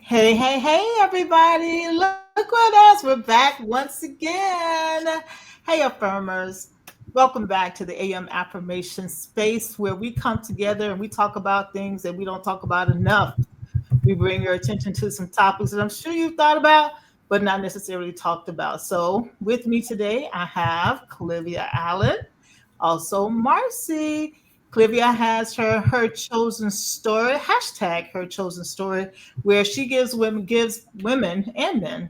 Hey, hey, hey, everybody. Look at us. We're back once again. Hey, affirmers. Welcome back to the AM Affirmation Space where we come together and we talk about things that we don't talk about enough. We bring your attention to some topics that I'm sure you've thought about, but not necessarily talked about. So, with me today, I have Clivia Allen, also Marcy. Clivia has her chosen story, hashtag her chosen story, where she gives women and men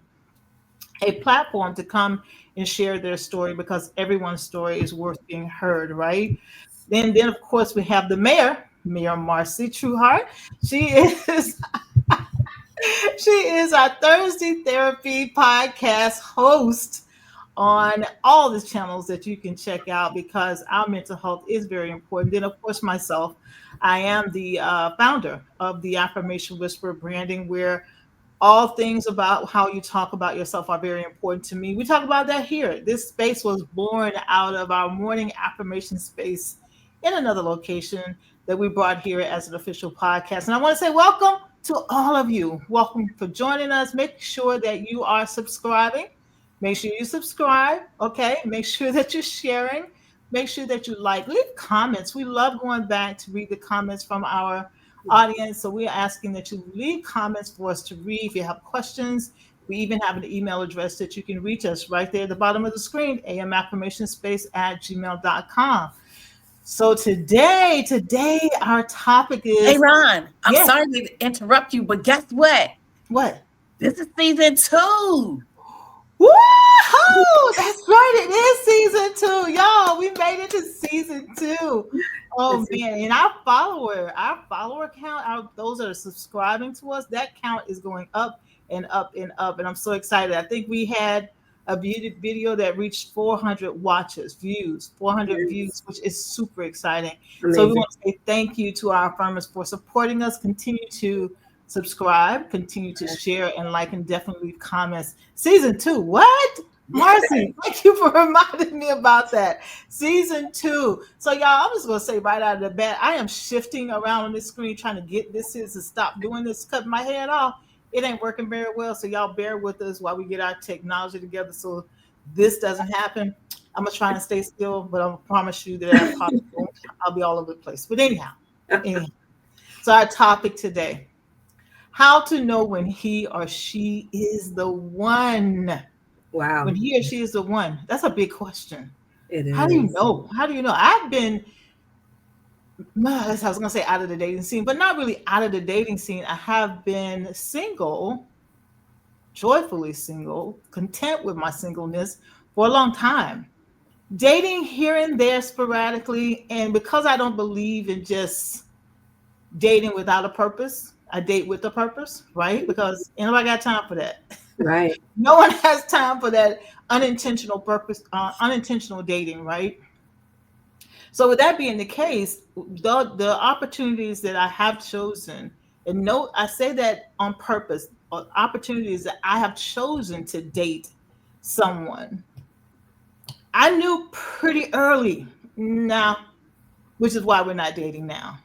a platform to come and share their story because everyone's story is worth being heard, right? Then of course we have the Mayor Marcy Trueheart. She is she is our Thursday Therapy podcast host on all the channels that you can check out because our mental health is very important. Then, of course, myself, I am the founder of the Affirmation Whisperer branding, where all things about how you talk about yourself are very important to me. We talk about that here. This space was born out of our morning affirmation space in another location that we brought here as an official podcast. And I want to say welcome to all of you. Welcome for joining us. Make sure that you are subscribing. Make sure you subscribe. Okay. Make sure that you're sharing. Make sure that you like. Leave comments. We love going back to read the comments from our audience. So we're asking that you leave comments for us to read. If you have questions, we even have an email address that you can reach us right there at the bottom of the screen, amaffirmationspace@gmail.com. So today our topic Hey, is, Ron, I'm yes, sorry to interrupt you, but guess what? what? This is season two. Woohoo! That's right. It is season two, y'all. We made it to season two. Oh This is man! And our follower count, those that are subscribing to us, that count is going up and up and up. And I'm so excited. I think we had a video that reached 400 watches, views, 400 yes, views, which is super exciting. So we amazing. want to say thank you to our farmers for supporting us. Continue to subscribe, continue to share and like, and definitely leave comments. Season two, what? Marcy, thank you for reminding me about that. Season two. So, y'all, I'm just going to say right out of the bat, I am shifting around on this screen trying to get this is to stop doing this, cut my head off. It ain't working very well. So, y'all bear with us while we get our technology together so this doesn't happen. I'm going to try and stay still, but I promise you that I probably won't. I'll be all over the place. But anyhow. So, our topic today, how to know when he or she is the one. Wow, When he or she is the one. That's a big question. it How do you is. know? How do you know? I've been, I was going to say out of the dating scene, but not really out of the dating scene. I have been single, joyfully single, content with my singleness for a long time. Dating here and there sporadically. And because I don't believe in just dating without a purpose, I date with a purpose, right? Because anybody got time for that. Right. No one has time for that unintentional purpose, unintentional dating, right? So, with that being the case, the opportunities that I have chosen, and no, I say that on purpose, opportunities that I have chosen to date someone, I knew pretty early now, which is why we're not dating now.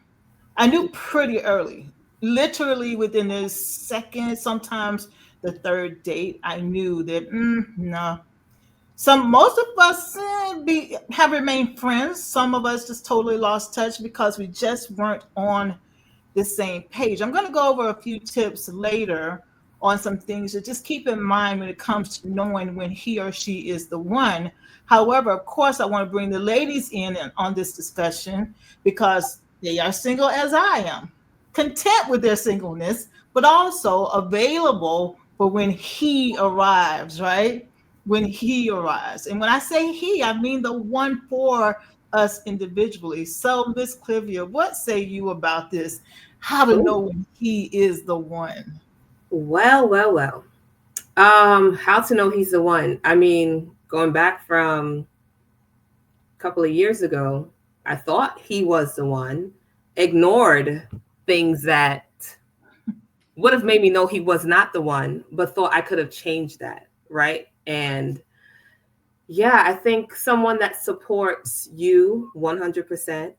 I knew pretty early, literally within the second, sometimes the third date, I knew that no. Most of us have remained friends. Some of us just totally lost touch because we just weren't on the same page. I'm going to go over a few tips later on some things to just keep in mind when it comes to knowing when he or she is the one. However, of course, I want to bring the ladies in on this discussion because they are single as I am, content with their singleness, but also available for when he arrives, right? When he arrives. And when I say he, I mean the one for us individually. So, Miss Clivia, what say you about this? How to Oh, know when he is the one? well. How to know he's the one? I mean, going back from a couple of years ago, I thought he was the one, ignored things that would have made me know he was not the one, but thought I could have changed that, right? And yeah, I think someone that supports you 100%,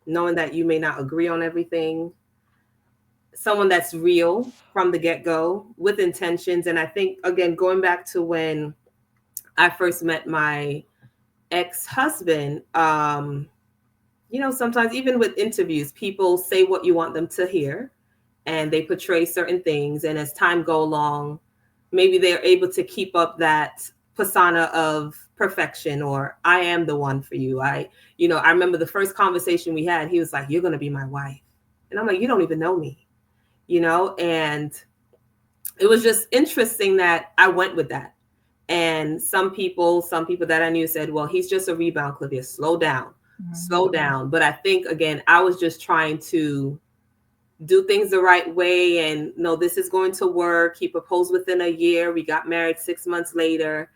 knowing that you may not agree on everything, someone that's real from the get-go with intentions. And I think, again, going back to when I first met my ex-husband, sometimes even with interviews, people say what you want them to hear and they portray certain things. And as time go along, maybe they're able to keep up that persona of perfection, or I am the one for you. I remember the first conversation we had, he was like, "You're going to be my wife." And I'm like, "You don't even know me." And it was just interesting that I went with that. And some people that I knew said, "Well, he's just a rebound, Clivia. Slow down, slow Mhm. down." But I think, again, I was just trying to do things the right way and no, this is going to work. He proposed within a year. We got married 6 months later.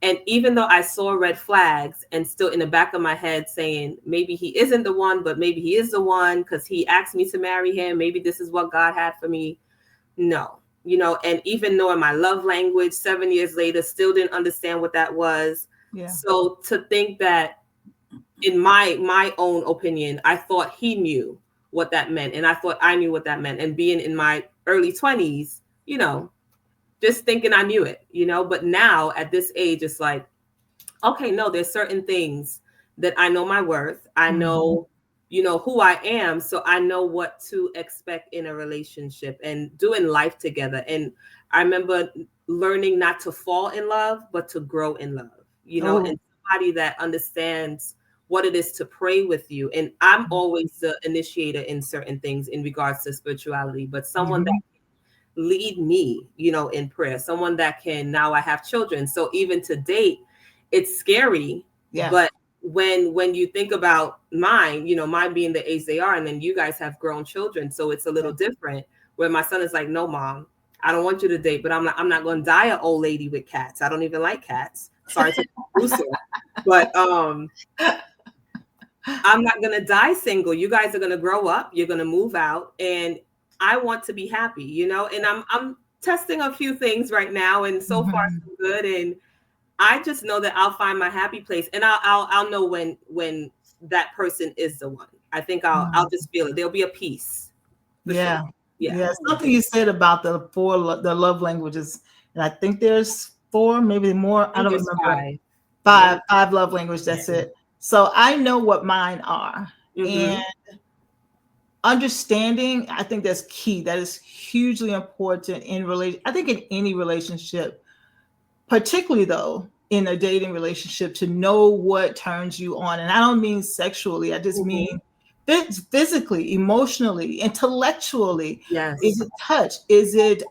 And even though I saw red flags and still in the back of my head saying, maybe he isn't the one, but maybe he is the one because he asked me to marry him. Maybe this is what God had for me. No. And even knowing my love language 7 years later, still didn't understand what that was. Yeah. So to think that, in my own opinion, I thought he knew what that meant, and I thought I knew what that meant. And being in my early 20s, just thinking I knew it. But now at this age, it's like, okay, no, there's certain things that I know my worth. I Mhm. know, who I am. So I know what to expect in a relationship and doing life together. And I remember learning not to fall in love, but to grow in love, Oh, and somebody that understands what it is to pray with you. And I'm always the initiator in certain things in regards to spirituality, but someone mhm. lead me, in prayer. Someone that can, now I have children. So even to date, it's scary. Yes. But when you think about mine being the age they are, and then you guys have grown children. So it's a Yeah. little different where my son is like, "No, mom, I don't want you to date, but I'm not going to die an old lady with cats. I don't even like cats. Sorry to be intrusive. But I'm not going to die single. You guys are going to grow up. You're going to move out. And I want to be happy. And I'm testing a few things right now. And so far, Mhm. so good. And I just know that I'll find my happy place. And I'll know when that person is the one. I think I'll Mhm. just feel it. There'll be a peace for sure. Yeah. Yeah. Yeah. Mm. Something you said about the love languages, and I think there's four, maybe more. I I think don't there's remember. five. Yeah. Five love language. That's it. So I know what mine are, and Mm-hmm. understanding. I think that's key. That is hugely important in relation. I think in any relationship, particularly though in a dating relationship, to know what turns you on. And I don't mean sexually, I just mean Mm-hmm. physically, emotionally, intellectually. Is Yes. it touch? Is it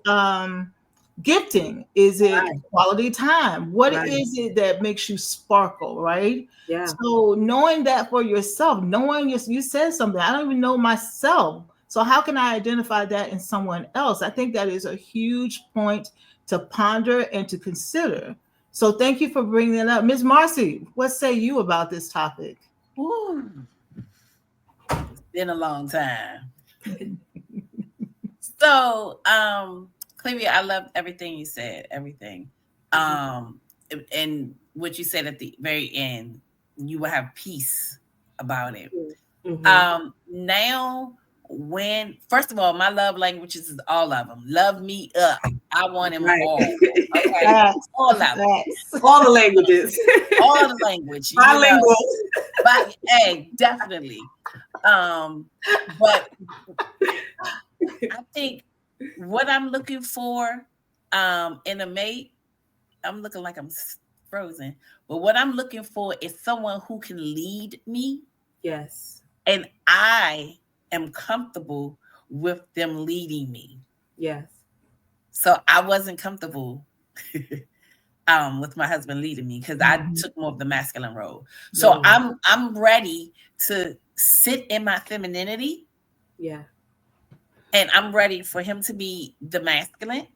gifting? Is it Right. quality time? What Right. is it that makes you sparkle, right? Yeah. So knowing that for yourself, knowing you said something, I don't even know myself, so how can I identify that in someone else? I think that is a huge point to ponder and to consider. So thank you for bringing that up. Ms. Marcy, what say you about this topic? Ooh, it's been a long time. So, Clevia, I loved everything you said. Everything. Mm-hmm. And what you said at the very end, you will have peace about it. Mm-hmm. Now, when first of all, my love languages is all of them. Love me up. I want them Right. all. Okay, Facts. all of them, Facts. All the languages. all the language. Bilingual. But hey, definitely. Um, but I think what I'm looking for in a mate, I'm looking like I'm frozen. But what I'm looking for is someone who can lead me, Yes. and I am comfortable with them leading me. Yes. So I wasn't comfortable with my husband leading me because I Mhm. took more of the masculine role. So Mm. I'm ready to sit in my femininity, Yeah. and I'm ready for him to be the masculine.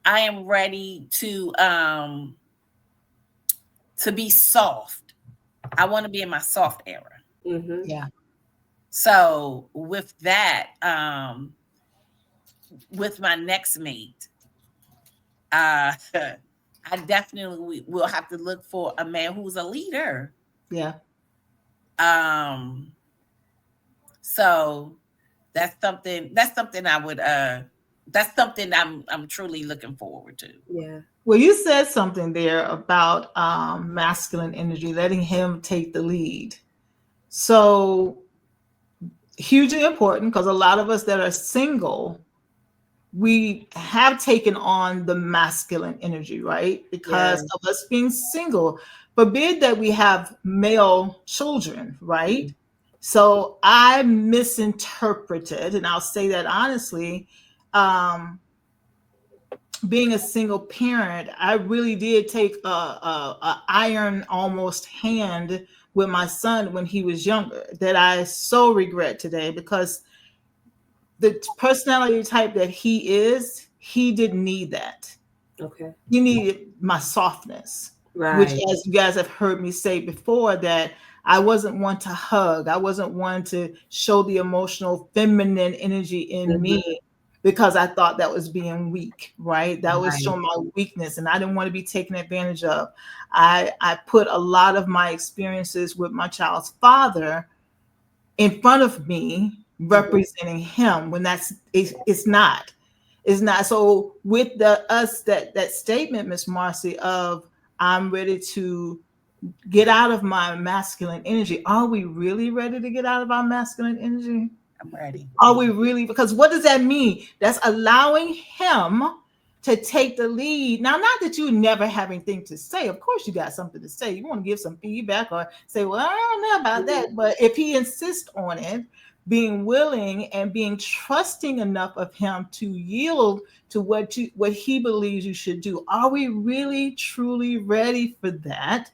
I am ready to be soft. I want to be in my soft era. Mm-hmm. Yeah. So with that, with my next mate, I definitely will have to look for a man who's a leader. Yeah. Um, so That's something I would that's something I'm truly looking forward to. Yeah. Well, you said something there about masculine energy, letting him take the lead. So hugely important because a lot of us that are single, we have taken on the masculine energy, right? Yeah. Because of us being single. Forbid that we have male children, right? Mhm. So I misinterpreted, and I'll say that honestly, um, being a single parent, I really did take a iron almost hand with my son when he was younger that I so regret today because the personality type that he didn't need that. Okay. He needed my softness, which, Right. as you guys have heard me say before, that I wasn't one to hug. I wasn't one to show the emotional feminine energy in me Hmm. because I thought that was being weak, right? That was Right. showing my weakness, and I didn't want to be taken advantage of. I put a lot of my experiences with my child's father in front of me Hmm. representing him when it's not. It's not. So with the us that statement, Miss Marcy, of I'm ready to get out of my masculine energy. Are we really ready to get out of our masculine energy? I'm ready. Are we really? Because what does that mean? That's allowing him to take the lead. Now, not that you never have anything to say. Of course, you got something to say. You want to give some feedback or say, well, I don't know about that. Hmm. But if he insists on it, being willing and being trusting enough of him to yield to what he believes you should do. Are we really truly ready for that?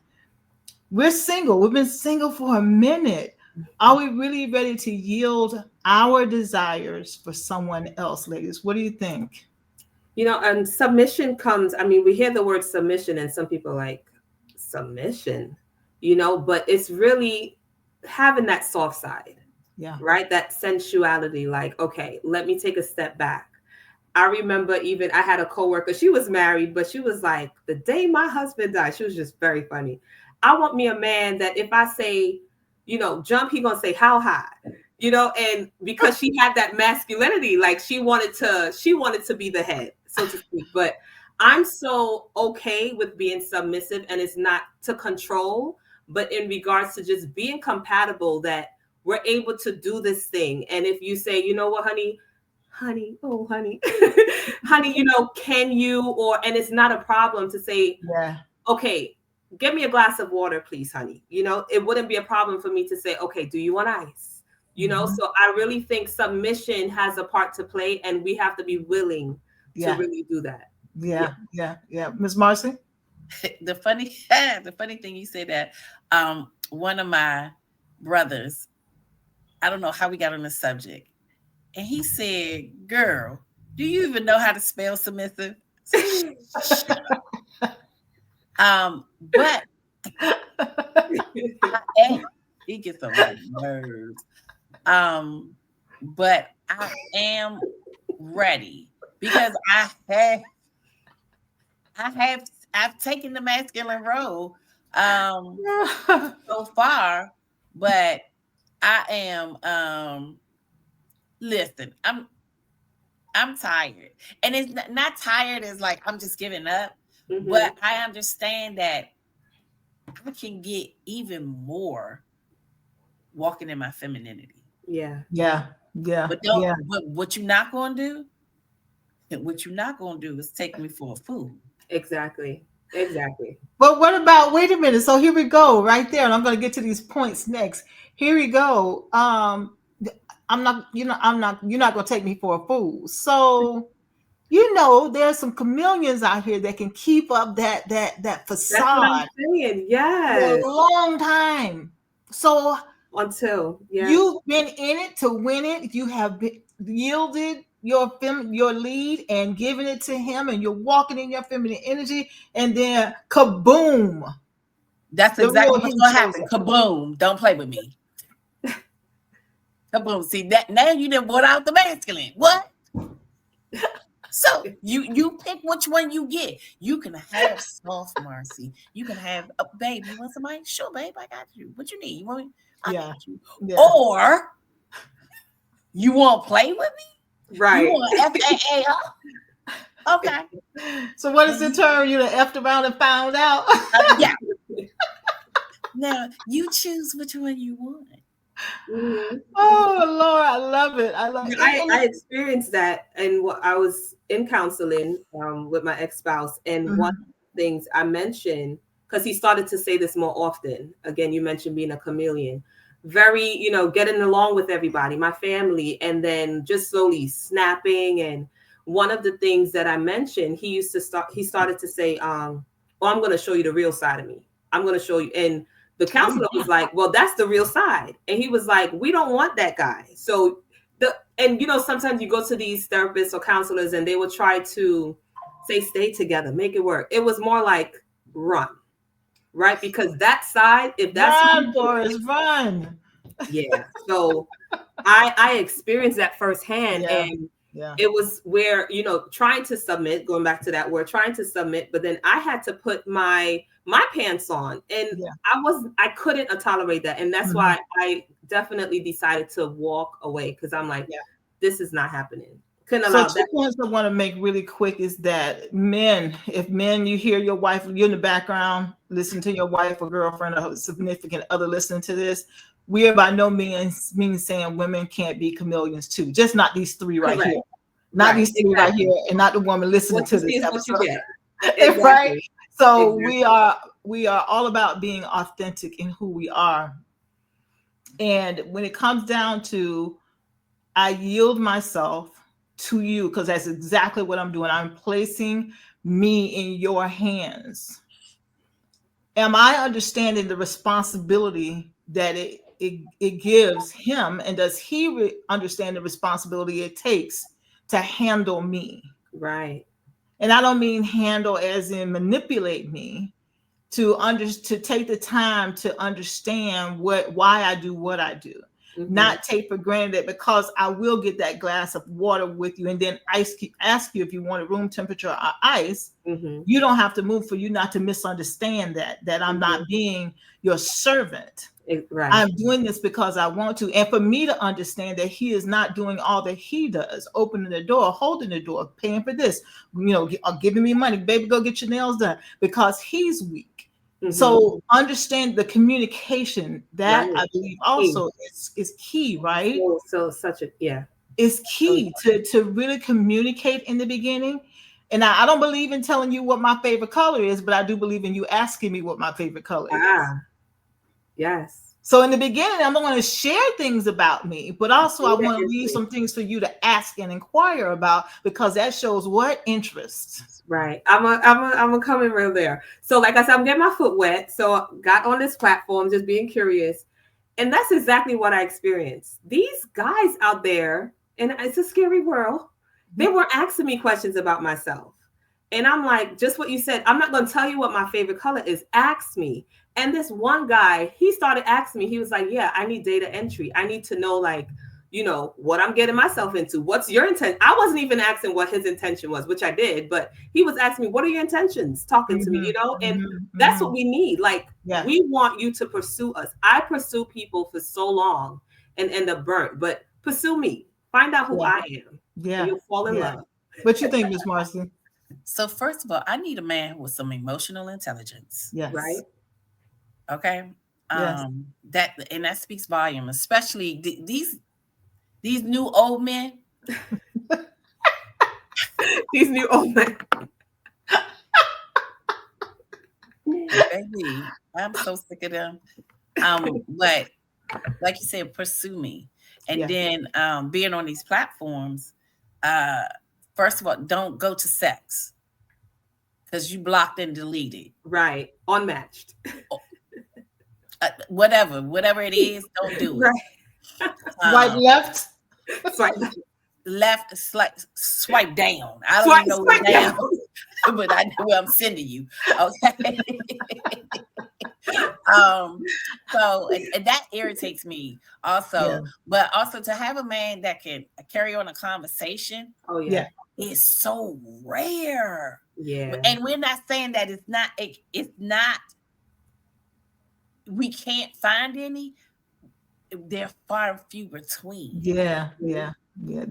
We're single. We've been single for a minute. Are we really ready to yield our desires for someone else, ladies? What do you think? And submission comes, I mean, we hear the word submission and some people are like, submission, but it's really having that soft side, Yeah. right? That sensuality, like, okay, let me take a step back. I remember even I had a coworker, she was married, but she was like, the day my husband died, she was just very funny. I want me a man that if I say, jump, he gonna say how high, and because she had that masculinity, like she wanted to be the head, so to speak. But I'm so okay with being submissive, and it's not to control, but in regards to just being compatible, that we're able to do this thing. And if you say, you know what, honey, oh honey, honey, can you, and it's not a problem to say, Yeah. okay, get me a glass of water, please, honey. It wouldn't be a problem for me to say, okay, do you want ice? Mhm. So I really think submission has a part to play, and we have to be willing to Yeah. really do that. Yeah. Yeah. Yeah. Yeah. Miss Marcy? The funny the funny thing you say that one of my brothers, I don't know how we got on the subject, and he said, "Girl, do you even know how to spell submissive?" I said, "Shut up." But I am. He gets on my nerves. Um, but I am ready because I have I've taken the masculine role so far, but I am listen, I'm tired. And it's not tired as like I'm just giving up, but Hmm. I understand that I can get even more walking in my femininity. Yeah. Yeah. Yeah. But Yeah. what you're not gonna do, what you're not gonna do is take me for a fool. Exactly. Exactly. But what about, wait a minute. So here we go, right there. And I'm going to get to these points next. Here we go. You're not going to take me for a fool. So, there's some chameleons out here that can keep up that That's what I'm facade saying. for Yes. a long time. So Until, yeah. you've been in it to win it. You have yielded your lead and given it to him, and you're walking in your feminine energy, and then kaboom, That's the real exactly what's him gonna shows happen. up. Kaboom! Don't play with me. Kaboom! See that now you done brought out the masculine. What? So you pick which one you get. You can have soft Marcy. You can have babe. You want somebody? Sure, babe. I got you. What you need? You want me? I Yeah, got you. yeah, Or You want to play with me? You Right. want FAA? Huh? Okay. So what is And the you, term? You done effed around and found out. yeah. Now you choose which one you want. Mhm. Oh Lord, I love it. I love Yeah, it. I experienced that, and what I was in counseling with my ex-spouse, and one Mhm. of the things I mentioned, because he started to say this more often. Again, you mentioned being a chameleon, very, getting along with everybody, my family, and then just slowly snapping. And one of the things that I mentioned, he started to say, "Oh, I'm going to show you the real side of me. I'm going to show you." And the Oh counselor was like, "Well, that's the real side." And he was like, "We don't want that guy." So sometimes you go to these therapists or counselors and they will try to say, "Stay together, make it work." It was more like, run, right? Because that side, if that's who run, you're Forrest, with, run. yeah. So I experienced that firsthand, Yeah, and yeah. it was where, trying to submit, going back to that word, trying to submit, but then I had to put my pants on, and Yeah. I couldn't tolerate that. And that's Mhm. why I definitely decided to walk away, because I'm like, Yeah. this is not happening. Couldn't So allow two that. points I want to make really quick is that men, if men, you hear your wife, you're in the background, listen to your wife or girlfriend or significant other listening to this. We are by no means saying women can't be chameleons too. Just not these three right Correct. here. Not Right. these three right Exactly. here, and not the woman listening What you to see this is what you episode. get. Right? Exactly. So we Exactly. are we are all about being authentic in who we are. And when it comes down to I yield myself to you because that's exactly what I'm doing. I'm placing me in your hands. Am I understanding the responsibility that it gives him? And does he understand the responsibility it takes to handle me? Right. And I don't mean handle as in manipulate me, to take the time to understand why I do what I do. Mm-hmm. Not take for granted that because I will get that glass of water with you and then ask you if you want a room temperature or ice, Mm-hmm. you don't have to move for you not to misunderstand that I'm Mm-hmm. not being your servant. Right. I'm doing this because I want to. And for me to understand that he is not doing all that he does, opening the door, holding the door, paying for this, giving me money, baby, go get your nails done because he's weak. Mm-hmm. So understand the communication that Right. I believe Key. also is key, right? So such a, yeah. Is So key to really communicate in the beginning. And I don't believe in telling you what my favorite color is, but I do believe in you asking me what my favorite color is. ah, yes. So in the beginning, I'm going to share things about me, but also I Data want to leave entry. some things for you to ask and inquire about because that shows what interest. Right. I'm a coming real there. So like I said, I'm getting my foot wet. So I got on this platform, just being curious. And that's exactly what I experienced. These guys out there, and it's a scary world, they were asking me questions about myself. And I'm like, just what you said, I'm not going to tell you what my favorite color is. Ask me. And this one guy, he started asking me, he was like, yeah, I need data entry. I need to know, like, what I'm getting myself into. What's your intent? I wasn't even asking what his intention was, which I did, but he was asking me, what are your intentions talking to me, Mm-hmm, And mm-hmm, that's mm-hmm. what we need. Like, Yeah, we want you to pursue us. I pursue people for so long and end up burnt, but pursue me. Find out who yeah, I am, and yeah, you'll fall in yeah. love. What you think, Miss Marcy? So first of all, I need a man with some emotional intelligence. Yes, Right? Okay. yes. That speaks volume, especially these new old men. These new old men. Baby, I'm so sick of them. But like you said, pursue me. And Yeah. then being on these platforms, uh, first of all, don't go to sex because you blocked and deleted. Right. Unmatched. Whatever it is, don't do it. Right. Swipe Um, left. Swipe, left, swipe down. I don't swipe, even know where swipe down. down, but I know where I'm sending you. Okay. um, and that irritates me Yeah, also. But also to have a man that can carry on a conversation Oh yeah. yeah. is so rare. Yeah. And we're not saying that it's not we can't find any, they're far and few between. Yeah, yeah, yeah.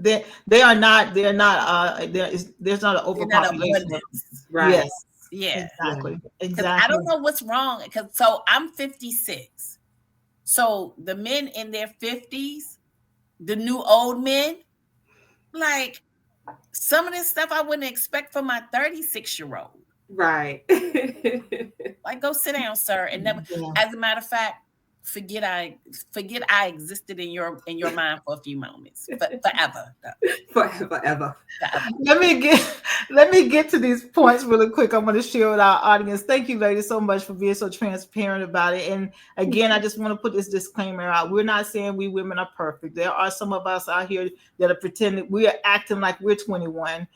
They are not. They're not. There's not an They're not overpopulation. abundance. Yes, Right. Yeah. Yeah. exactly, Because I exactly. don't know what's wrong. Because so I'm 56. So the men in their 50s, the new old men, like some of this stuff I wouldn't expect from my 36-year-old. Right. Like, go sit down, sir, and never. Yeah. As a matter of fact, forget I existed in your mind for a few moments, but forever, though, Forever, ever. forever. Let me get let me get to these points really quick. I'm going to share with our audience. Thank you, ladies, so much for being so transparent about it. And again, I just want to put this disclaimer out. We're not saying we women are perfect. There are some of us out here that are pretending we are acting like we're 21.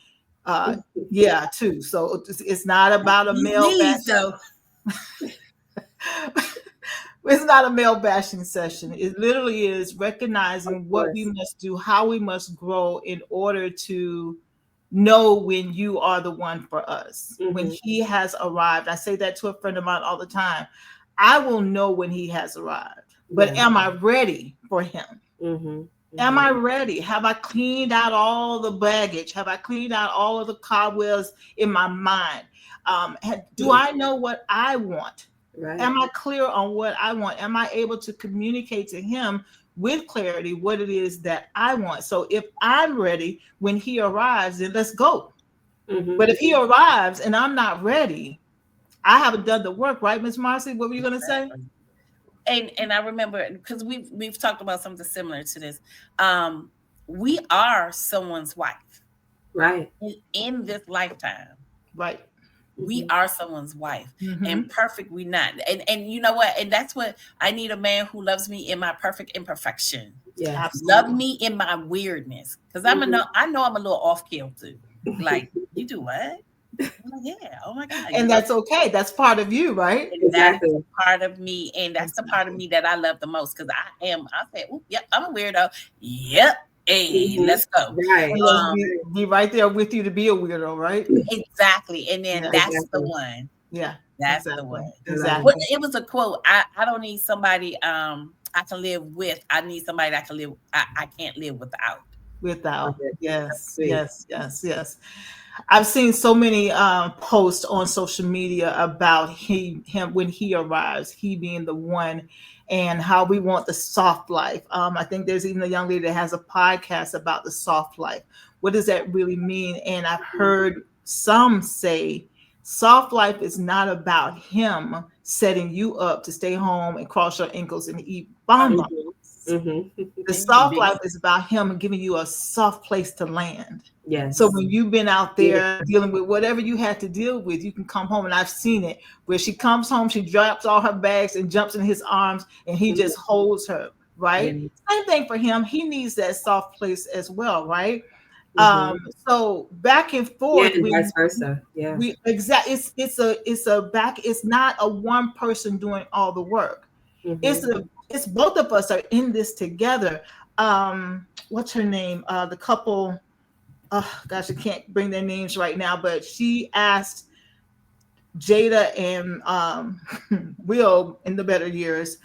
Yeah, too. So it's not about a These male knees, though. it's not a male bashing session. It literally is Of recognizing what we course. must do, how we must grow in order to know when you are the one for us, when Mm-hmm. he has arrived. I say that to a friend of mine all the time. I will know when he has arrived, but Yeah. am I ready for him? Mm-hmm. Am Mm-hmm. I ready? Have I cleaned out all the baggage? Have I cleaned out all of the cobwebs in my mind? Do I know what I want? Right. Am I clear on what I want? Am I able to communicate to him with clarity what it is that I want? So if I'm ready when he arrives, then let's go. Mm-hmm. But if he arrives and I'm not ready, I haven't done the work, right, Miss Marcy? What were you going to say? Exactly. And I remember because we've talked about something similar to this. Um, we are someone's wife Right. in this lifetime. Right. We Mm-hmm. are someone's wife, and Mm-hmm. perfect we not. And you know what? And that's what I need, a man who loves me in my perfect imperfection. Yes. Love Absolutely. me in my weirdness, because Mm-hmm. I know I'm a little off kilter. Like, you do what? I'm like, yeah. Oh my God, you And love that's okay. That's part of you, right? me. And that is Exactly. part of me, and that's the part of Exactly. me that I love the most. Because I say, oh, yep, I'm a weirdo. Yep. Hey, Mm-hmm. let's go. Right. And let's Um, be right there with you to be a weirdo, right? exactly. And then Yeah. that's the Exactly. one. Yeah. That's the one. Exactly. I love it. What Exactly. it was a quote. I don't need somebody I can live with. I need somebody that I can live I can't live without. Love Without. it. That's Yes. sweet. Yes. Yes. Yes. I've seen so many posts on social media about him when he arrives, he being the one, and how we want the soft life. I think there's even a young lady that has a podcast about the soft life. What does that really mean? And I've heard some say soft life is not about him setting you up to stay home and cross your ankles and eat bonbons. Mm-hmm. Mm-hmm. The And you soft big life is about him giving you a soft place to land. So Yes. when you've been out there Beautiful. dealing with whatever you had to deal with, you can come home. And I've seen it where she comes home, she drops all her bags and jumps in his arms, and he Mm-hmm. just holds her, right? Yes. Same thing for him. He needs that soft place as well, right? Mm-hmm. So back and Yeah, forth, and vice versa. Yeah. it's a back, it's not a one person doing all the work. Mm-hmm. It's both of us are in this together. What's her name? The couple, oh gosh, I can't bring their names right now, but she asked Jada and Will in the better years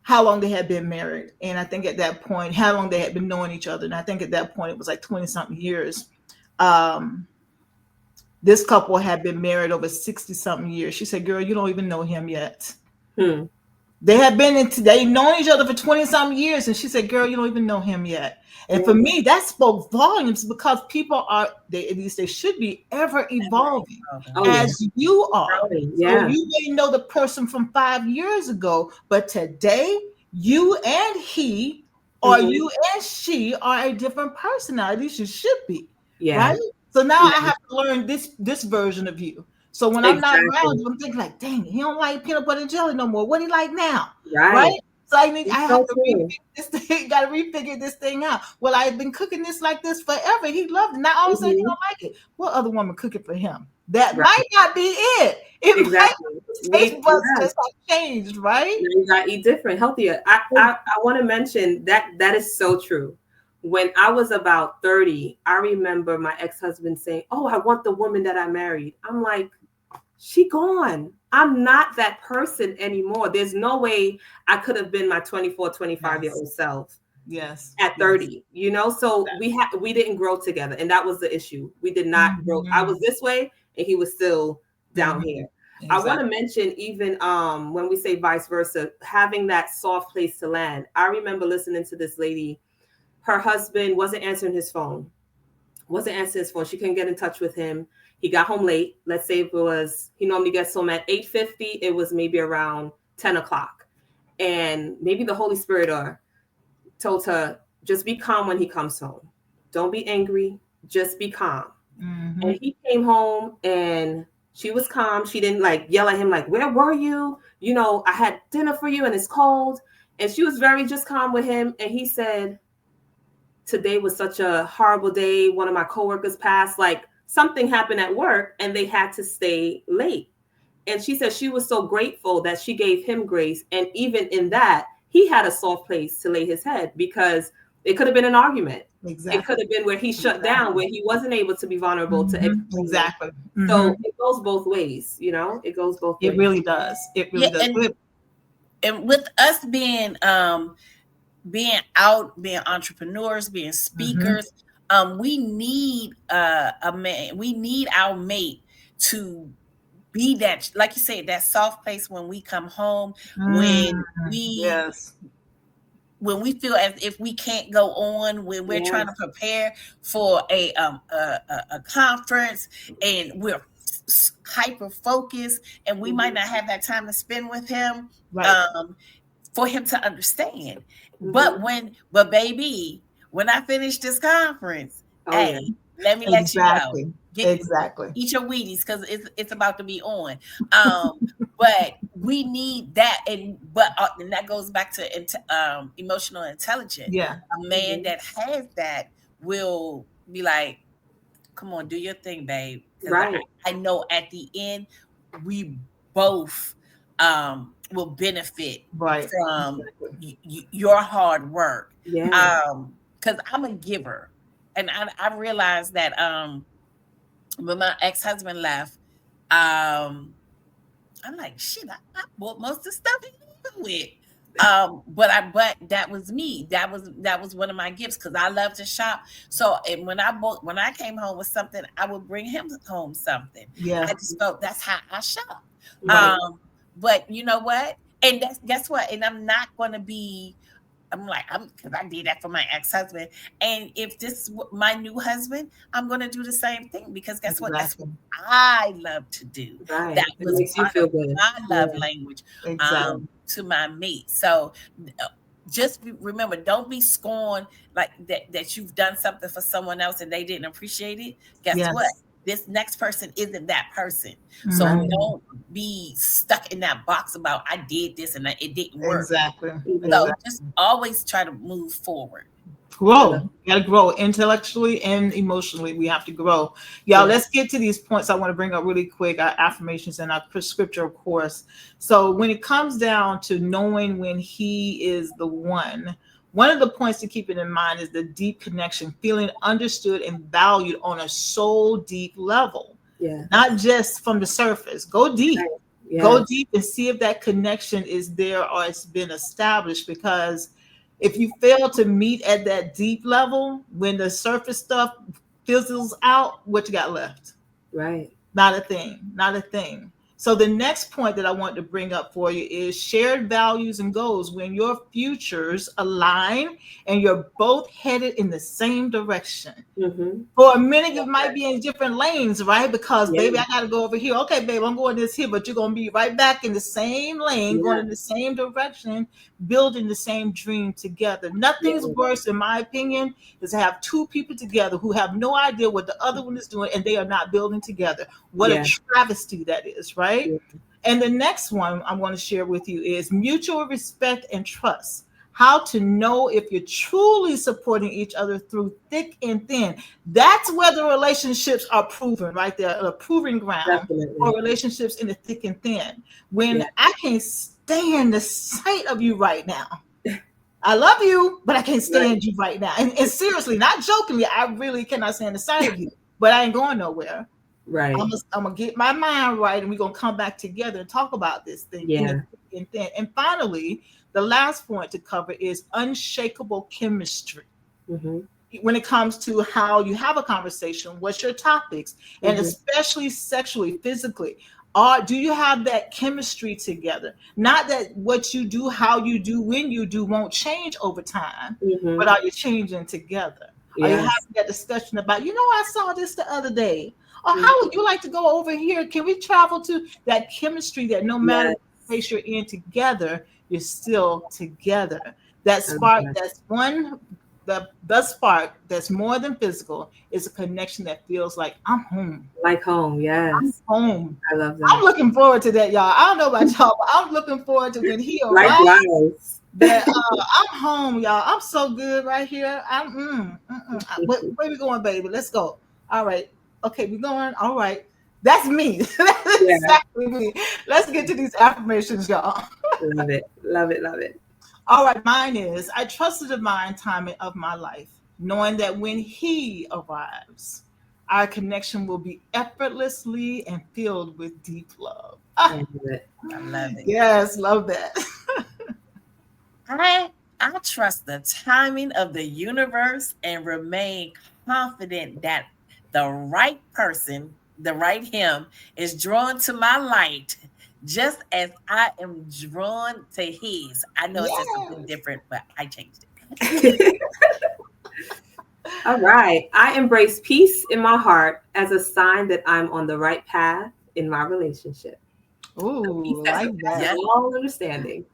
how long they had been married. And I think at that point, how long they had been knowing each other. And I think at that point it was like 20 something years. Um, this couple had been married over 60 something years. She said, girl, you don't even know him yet. Hmm. They known each other for 20 some years. And she said, girl, you don't even know him yet. And Yeah. for me, that spoke volumes because people are, at least they should be ever ever evolving evolving. Oh yeah. as you are. Growing. So Yeah. you may know the person from 5 years ago, but today you and he or Mm-hmm. you and she are a different person now. At least you should be, Yeah. right? So now I Mhm. have to learn this version of you. So when I'm not around Exactly. you, I'm thinking like, dang, he don't like peanut butter and jelly no more. What he like now? Right? Right. So I It's have so to true. refigure this thing, gotta refigure this thing out. Well, I've been cooking this like this forever. He loved it. Now all of a sudden he Mm-hmm. don't like it. What other woman cook it for him? That Right. might not be it. It might Exactly. his taste We buds yeah. just have changed, right? Now you gotta eat different, healthier. I want to mention that is so true. When I was about 30, I remember my ex-husband saying, "Oh, I want the woman that I married." I'm like, she gone. I'm not that person anymore. There's no way I could have been my 24, 25-year Yes. old self Yes. at Yes. 30, you know? So we didn't grow together. And that was the issue. We did not grow. I was Mm-hmm. this way and he was still down Mm-hmm. here. I want to Exactly. mention even when we say vice versa, having that soft place to land. I remember listening to this lady, her husband wasn't answering his phone. Wasn't answering his phone. She couldn't get in touch with him. He got home late. Let's say it was, he normally gets home at 8:50. It was maybe around 10 o'clock. And maybe the Holy Spirit told her, just be calm when he comes home. Don't be angry. Just be calm. Mm-hmm. And he came home and she was calm. She didn't like yell at him, like, where were you? You know, I had dinner for you and it's cold. And she was very just calm with him. And he said, today was such a horrible day. One of my coworkers passed, like something happened at work and they had to stay late. And she said she was so grateful that she gave him grace. And even in that, he had a soft place to lay his head because it could have been an argument. It Exactly. could have been where he shut down, Exactly. where he wasn't able to be vulnerable to Mm-hmm. explain it. Exactly. Mm-hmm. So it goes both ways, you know, it goes both It ways. really does. It Yeah, really does. and with us being out, being entrepreneurs, being Mm-hmm. speakers, we need a man. We need our mate to be that, like you said, that soft place when we come home, Mm, when we yes. when we feel as if we can't go on, when we're trying Yes. to prepare for a conference and we're hyper focused and we might Mm-hmm. not have that time to spend with him, Right. um, for him to understand. Mm-hmm. But baby, when I finish this conference, Oh yeah. hey, let me let you know. Exactly. Get Exactly. Eat your Wheaties because it's about to be on. Um, but we need that, and that goes back to emotional intelligence. Yeah. A man Mm-hmm. that has that will be like, "Come on, do your thing, babe," because Right. I know at the end we both will benefit Right. from Exactly. your hard work. Yeah. Because I'm a giver, and I realized that when my ex-husband left, I'm like, shit, I bought most of the stuff he living with. But that was me. That was one of my gifts because I love to shop. So and when I came home with something, I would bring him home something. I Yeah. just felt that's how I shop. Right. Um, but you know what? And that's guess what? And I'm not gonna be I'm because I did that for my ex-husband. And if this is my new husband, I'm gonna do the same thing because guess what? That's what Exactly. I love to do. That Right. It was makes you part feel of good. my love Yeah. language Yeah. Exactly. to my mate. So uh, remember, don't be scorned like that you've done something for someone else and they didn't appreciate it. Guess what? Yes. This next person isn't that person. So Right. Hmm. don't be stuck in that box about I did this and it didn't work. Exactly. Mm-hmm. So Exactly. just always try to move forward. I love Grow. You gotta grow intellectually and emotionally. We have to grow. Y'all, Yeah. let's get to these points I want to bring up really quick. Our affirmations and our scripture, of course. So when it comes down to knowing when he is the one of the points to keep it in mind is the deep connection, feeling understood and valued on a soul deep level, Yeah. not just from the surface. Go deep. Right. Go Yes. deep and see if that connection is there or it's been established, because if you fail to meet at that deep level, when the surface stuff fizzles out, what you got left? Right. Not a thing. Not a thing. So the next point that I want to bring up for you is shared values and goals. When your futures align and you're both headed in the same direction. Mm-hmm. For a minute, you might be in different lanes, right? Because Yeah. baby, I gotta go over here. Okay, babe, I'm going this here, but you're gonna be right back in the same lane, going Yeah. in the same direction, building the same dream together. Nothing's Yeah. worse, in my opinion, is to have two people together who have no idea what the other one is doing and they are not building together. What a Yeah. travesty that is, right? Yeah. And the next one I'm going to share with you is mutual respect and trust. How to know if you're truly supporting each other through thick and thin. That's where the relationships are proven, right there, a proving ground for Definitely. relationships in the thick and thin. When Yeah. I can't stand the sight of you right now. I love you, but I can't Right. stand you right now. And seriously, not jokingly, I really cannot stand the sight of you, but I ain't going nowhere. Right. I'm gonna get my mind right, and we're gonna come back together and talk about this thing in Yeah. a and then. And finally, the last point to cover is unshakable chemistry. Mm-hmm. When it comes to how you have a conversation, what's your topics, and Mm-hmm. especially sexually, physically, are do you have that chemistry together? Not that what you do, how you do, when you do won't change over time, but Mm-hmm. are you changing together? Are you Yes. having that discussion about, I saw this the other day, or how Mhm. would you like to go over here? Can we travel to that chemistry that no matter Yes. what place you're in together, you're still together? That I love spark, that. that's one the spark that's more than physical is a connection that feels like I'm home. Like home. I'm Yes. home. I love I'm that. looking forward to that, y'all. I don't know about y'all, but I'm looking forward to when he arrives. Likewise. That I'm home, y'all. I'm so good right here. Where we going, baby? Let's go. All right. Okay, we going. All right. That's me. That's Yeah. exactly me. Let's get to these affirmations, y'all. Love it. Love it. Love it. All right, mine is I trust the divine timing of my life, knowing that when He arrives, our connection will be effortlessly and filled with deep love. I Ah, love it. I love it. yes, love that. I I trust the timing of the universe and remain confident that the right person, the right him, is drawn to my light just as I am drawn to his. I know it says something Yes. different, but I changed it. All right. I embrace peace in my heart as a sign that I'm on the right path in my relationship. So peace Ooh, that like surpasses that. Yes, all understanding.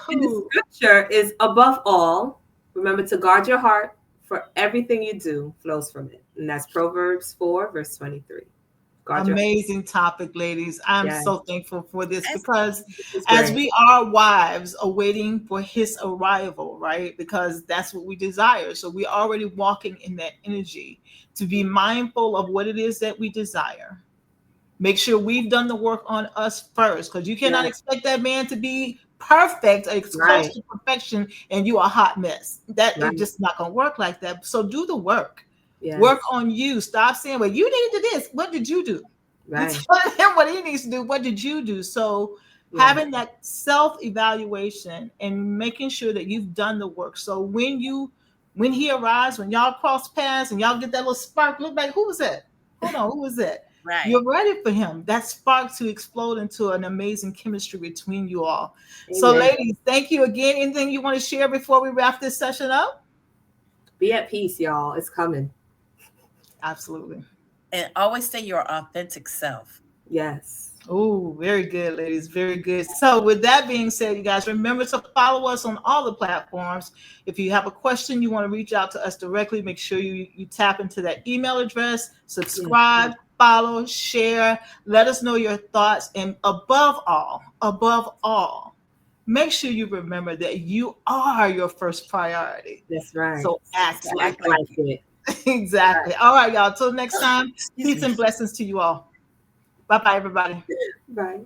And the Woohoo. scripture is above all, remember to guard your heart, for everything you do flows from it. And that's Proverbs 4, verse 23. Guard your heart. Amazing topic, ladies. I'm Yes, so thankful for this that's because this is as great. we are wives awaiting for his arrival, right? Because that's what we desire. So we're already walking in that energy to be mindful of what it is that we desire. Make sure we've done the work on us first because you cannot Yes, expect that man to be perfect, it's close right, to perfection, and you are a hot mess. That right. it's just not going to work like that. So do the work. Yes, Work on you. Stop saying, well, you need to do this. What did you do? You right. tell him what he needs to do. What did you do? So Yes, having that self-evaluation and making sure that you've done the work. So when he arrives, when y'all cross paths and y'all get that little spark, look back, who was that? Hold on, who was that? right. You're ready for him. That spark to explode into an amazing chemistry between you all. So, amen. ladies, thank you again. Anything you want to share before we wrap this session up? Be at peace, y'all. It's coming. Absolutely. And always stay your authentic self. Yes. Oh, very good, ladies. Very good. So, with that being said, you guys remember to follow us on all the platforms. If you have a question, you want to reach out to us directly, make sure you tap into that email address, Yes. subscribe, follow, share. Let us know your thoughts. And above all, make sure you remember that you are your first priority. That's right. So, act So like act Like like it. it. it. Exactly. All right, y'all. Till next time, Excuse peace me. and blessings to you all. Bye bye, everybody. Right.